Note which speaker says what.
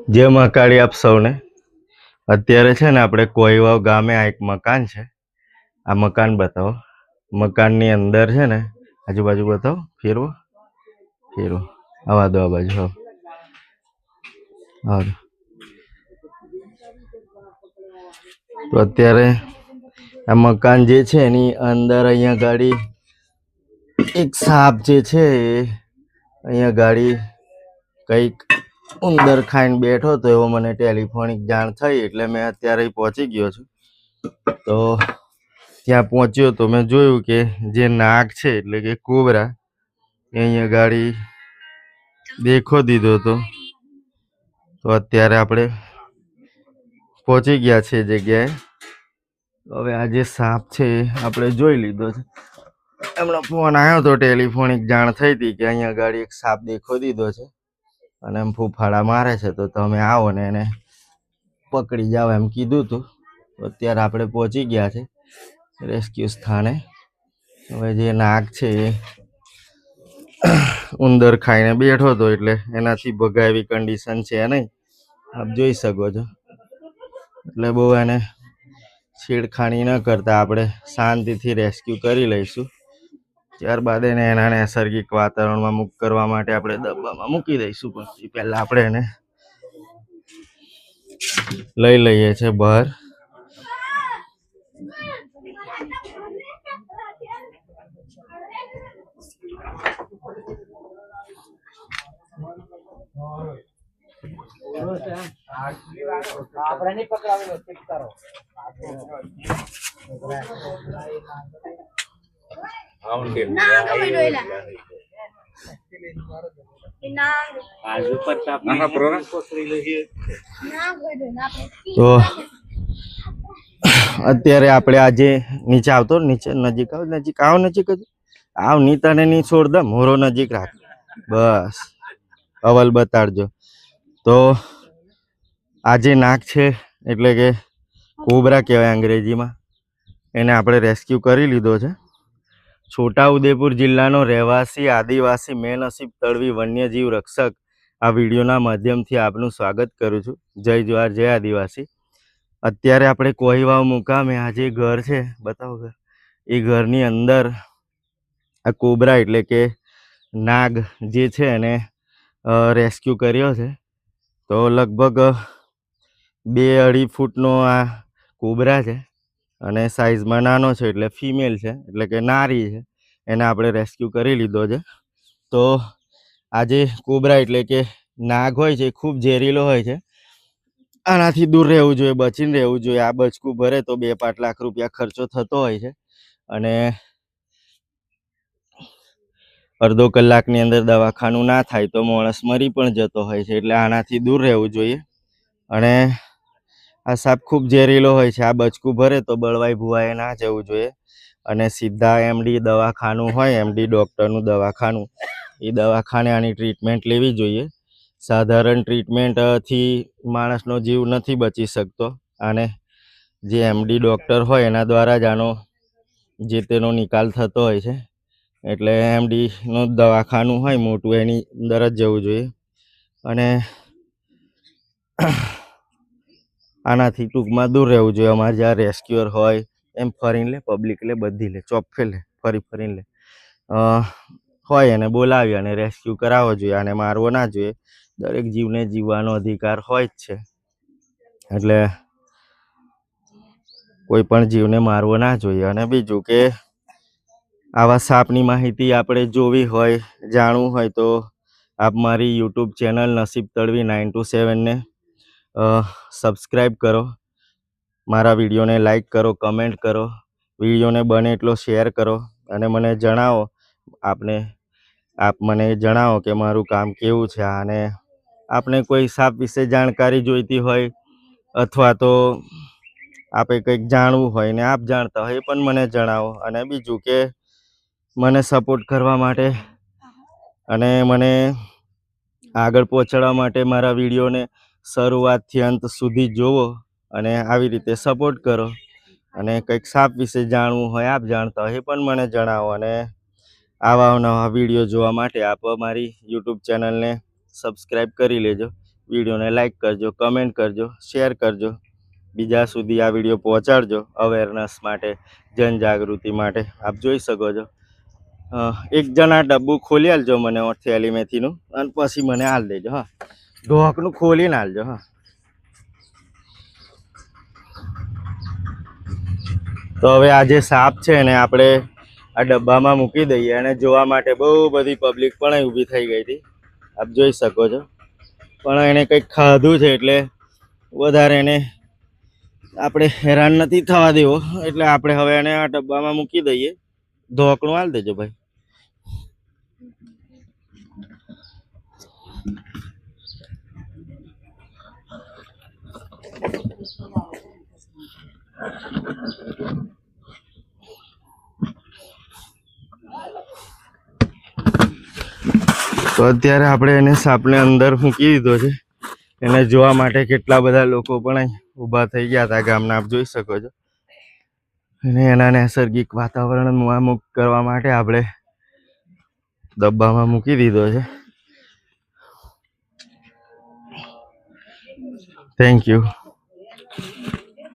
Speaker 1: जय महाकाली आप सौने अत्यारे छे ने आपणे कोईवाव गामे आ एक मकान छे। आ मकान बताओ। मकान नी अंदर छे ने आजूबाजू बताओ फेरवो फेरवो आवा दो आ बाजू हो और तो अत्यारे आ मकान जे छे एनी अंदर अहींया गाड़ी एक साप जे छे अहींया गाड़ी कईक उंदर खाઈને બેઠો તો એવો મને ટેલિફોનિક જાણ થઈ એટલે મેં અત્યારે પહોંચી ગયો છું। તો ત્યાં પહોંચ્યો તો મેં જોયું કે જે નાગ છે એટલે કે કોબરા એ અહીંયા ગાડી દેખો દીધો હતો। તો અત્યારે આપણે પહોંચી ગયા છે જગ્યાએ। હવે આ જે સાપ છે આપણે જોઈ લીધો છે। એમનો ફોન આવ્યો તો ટેલિફોનિક જાણ થઈ હતી કે અહીંયા ગાડી એક સાપ દેખો દીધો છે અને એમ ફૂફાડા મારે છે તો તમે આવો ને એને પકડી જાઓ એમ કીધું હતું। તો અત્યારે આપણે પહોંચી ગયા છે રેસ્ક્યુ સ્થાને। હવે જે નાગ છે એ ઉંદર ખાઈને બેઠો હતો એટલે એનાથી ભગાય એવી કન્ડિશન છે નહીં, આપ જોઈ શકો છો। એટલે બહુ એને છેડખાની ન કરતા આપણે શાંતિથી રેસ્ક્યુ કરી લઈશું। ત્યારબાદ એને એના નૈસર્ગિક વાતાવરણમાં મુક્ત કરવા માટે આપણે ડબ્બામાં મૂકી દઈશું। પણ એ પહેલા આપણે એને લઈ લઈએ છે બહાર। તો અત્યારે આપણે આજે નીચે આવતો નીચે નજીક આવ નજીક જ આવ ની તને ની છોડ દે મોરો નજીક રાખ બસ અવલ બતાડજો। તો આજે નાગ છે એટલે કે કોબરા કહેવાય અંગ્રેજીમાં, એને આપણે રેસ્ક્યુ કરી લીધો છે। છોટાઉદેપુર જિલ્લાનો રહેવાસી આદિવાસી મેનસીબ તડવી વન્યજીવ રક્ષક આ વિડીયોના માધ્યમથી આપનું સ્વાગત કરું છું। જય જવાહર જય આદિવાસી। અત્યારે આપણે કોહીવાવ મુકામે આ જે ઘર છે બતાવો ઘર, એ ઘરની અંદર આ કોબરા એટલે કે નાગ જે છે એને રેસ્ક્યુ કર્યો છે। તો લગભગ 2-2.5 ફૂટનો આ કોબરા છે અને સાઇઝમાં નાનો છે એટલે ફિમેલ છે એટલે કે નારી છે, એને આપણે રેસ્ક્યુ કરી લીધો છે। તો આ જે કોબરા એટલે કે નાગ હોય છે ખૂબ ઝેરીલો હોય છે, આનાથી દૂર રહેવું જોઈએ, બચીને રહેવું જોઈએ। આ બચકું ભરે તો 2-5 લાખ રૂપિયા ખર્ચો થતો હોય છે અને અડધો કલાકની અંદર દવાખાનું ના થાય તો માણસ મરી પણ જતો હોય છે, એટલે આનાથી દૂર રહેવું જોઈએ। અને આ સાપ ખૂબ ઝેરીલો હોય છે, આ બચકું ભરે તો બળવાઈ ભુવાએ ના જવું જોઈએ અને સીધા એમડી દવાખાનું હોય, એમડી ડૉક્ટરનું દવાખાનું, એ દવાખાને આની ટ્રીટમેન્ટ લેવી જોઈએ। સાધારણ ટ્રીટમેન્ટથી માણસનો જીવ નથી બચી શકતો, આને જે એમડી ડૉક્ટર હોય એના દ્વારા જ આનો જે તેનો નિકાલ થતો હોય છે। એટલે એમડીનું દવાખાનું હોય મોટું એની અંદર જ જવું જોઈએ અને આનાથી ટૂંકમાં દૂર રહેવું જોઈએ। અમારે જ્યાં રેસ્ક્યુઅર હોય એમ ફરીને લે, પબ્લિક લે, બધી લે, ચોખ્ફે લે, ફરીને લે હોય એને બોલાવી અને રેસ્ક્યુ કરાવવો જોઈએ। આને મારવો ના જોઈએ, દરેક જીવને જીવવાનો અધિકાર હોય જ છે, એટલે કોઈ પણ જીવને મારવો ના જોઈએ। અને બીજું કે આવા સાપની માહિતી આપણે જોવી હોય, જાણવું હોય તો આપ મારી યુટ્યુબ ચેનલ નસીબ તડવી 927 ને સબસ્ક્રાઈબ કરો, મારા વિડીયોને લાઈક કરો, કમેન્ટ કરો, વિડીયોને બને એટલો શેર કરો અને મને જણાવો આપ મને જણાવો કે મારું કામ કેવું છે। અને આપને કોઈ સાપ વિશે જાણકારી જોઈતી હોય અથવા તો આપે કંઈક જાણવું હોય ને આપ જાણતા હોય એ પણ મને જણાવો। અને બીજું કે મને સપોર્ટ કરવા માટે અને મને આગળ પહોંચાડવા માટે મારા વિડીયોને શરૂઆતથી અંત સુધી જોવો અને આવી રીતે સપોર્ટ કરો। અને કંઈક સાપ વિશે જાણવું હોય, આપ જાણતા હોય એ પણ મને જણાવો। અને આવા નવા વિડીયો જોવા માટે આપ અમારી યુટ્યુબ ચેનલને સબસ્ક્રાઈબ કરી લેજો, વિડીયોને લાઈક કરજો, કમેન્ટ કરજો, શેર કરજો, બીજા સુધી આ વિડીયો પહોંચાડજો અવેરનેસ માટે, જનજાગૃતિ માટે. આપ જોઈ શકો છો એક જણા ડબ્બુ ખોલી આલજો મને થેલી મેથીનું અને પછી મને હાલ દેજો. હા, ઢોકનું ખોલીને હાલજો. હા, તો હવે આ જે સાપ છે ને આપણે આ ડબ્બામાં મૂકી દઈએ. અને જોવા માટે બહુ બધી પબ્લિક પણ ઊભી થઈ ગઈ હતી, આપ જોઈ શકો છો. પણ એને કંઈક ખાધું છે એટલે વધારે એને આપણે હેરાન નથી થવા દેવો, એટલે આપણે હવે એને આ ડબ્બામાં મૂકી દઈએ. ઢોકણું હાલ દેજો ભાઈ. તો અત્યારે આપણે એને સાપને અંદર મૂકી દીધો છે. એને જોવા માટે કેટલા બધા લોકો પણ અહીં ઊભા થઈ ગયા હતા ગામના, આપ જોઈ શકો છો. અને એના નૈસર્ગિક વાતાવરણમાં મુક્ત કરવા માટે આપણે ડબ્બામાં મૂકી દીધો છે. Thank you.